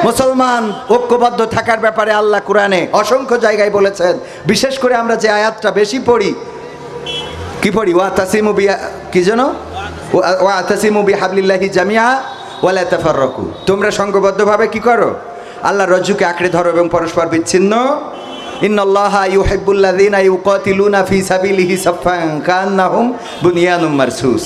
মুসলমান ঐক্যবদ্ধ থাকার ব্যাপারে আল্লাহ কোরআনে অসংখ্য জায়গায় বলেছেন। বিশেষ করে আমরা যে আয়াতটা বেশি পড়ি, কি পড়ি? ওয়াতাসিমু বি, কি যেন, ওয়াতাসিমু বিহাবলিল্লাহি জামিআ ওয়ালা তাফাররাকু। তোমরা সংঘবদ্ধভাবে কি করো? আল্লাহর রজ্জুকে আঁকড়ে ধরো এবং পরস্পর বিচ্ছিন্ন। ইন্নাল্লাহা ইউহিব্বুল্লাযীনা ইউকাতিলুনা ফি সাবিলিহি সাফফান কান্নাহুম বুনিয়ানুম মারসুস।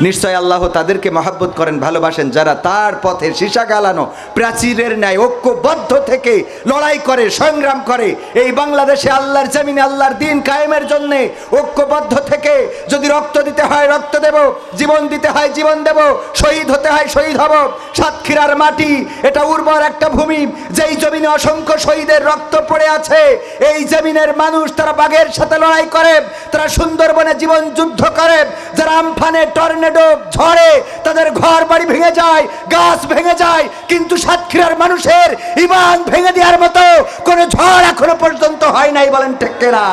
নিশ্চয় আল্লাহ তাদেরকে মহব্বত করেন, ভালোবাসেন যারা তার পথে সীসা গালানো প্রাচীরের ন্যায় ঐক্যবদ্ধ থেকে লড়াই করে, সংগ্রাম করে। এই বাংলাদেশে আল্লাহর জমিনে আল্লাহর দ্বীন কায়েমের জন্য ঐক্যবদ্ধ থেকে যদি রক্ত দিতে হয় রক্ত দেব, জীবন দিতে হয় জীবন দেব, শহীদ হতে হয় শহীদ হব। সাতক্ষীরার মাটি এটা উর্বর একটা ভূমি, যেই জমিনে অসংখ্য শহীদের রক্ত পড়ে আছে। এই জমিনের মানুষ তারা বাঘের সাথে লড়াই করে, তারা সুন্দরবনে জীবন যুদ্ধ করে, যারা আমফানে টর্নেডো ঝড়ে তাদের ঘর বাড়ি ভেঙে যায়, গাছ ভেঙে যায়, কিন্তু সাতক্ষীরার মানুষের ঈমান ভেঙে দেওয়ার মতো কোনো ঝড় এখনো পর্যন্ত হয় নাই। বলেন ঠিক কিনা?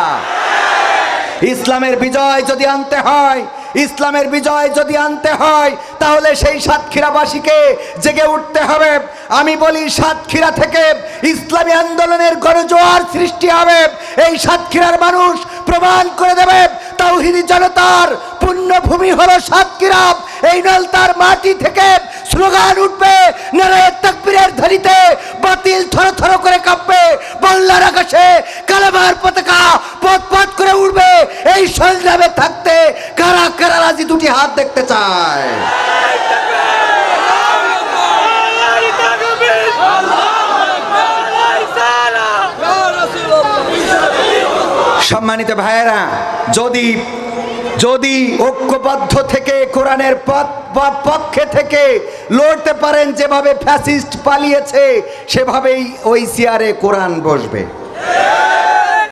ইসলামের বিজয় যদি আনতে হয়, ইসলামের বিজয় যদি আনতে হয়, তাহলে সেই সাতক্ষীরাবাসীকে জেগে উঠতে হবে। আমি বলি সাতক্ষীরা থেকে ইসলামী আন্দোলনের গণজোয়ার সৃষ্টি হবে। এই সাতক্ষীরার মানুষ প্রমাণ করে দেবে তাওহীদি জনতার পুণ্যভূমি হলো সাতক্ষীরা। এই নলতার মাটি থেকে স্লোগান উঠবে, নারায়ে তাকবীরের ধ্বনিতে বাতিল থরথর করে কাঁপবে, বাংলার আকাশে কালেমার পতাকা পথ পথ করে উঠবে। এই সংগ্রামে থাকতে কারা কারা রাজি? দুটি হাত দেখতে চায়। সম্মানিত ভাইয়েরা, যদি ঐক্যবদ্ধ থেকে কোরআনের পক্ষে থেকে লড়তে পারেন, যেভাবে ফ্যাসিস্ট পালিয়েছে সেভাবেই ওই চেয়ারে কোরআন বসবে।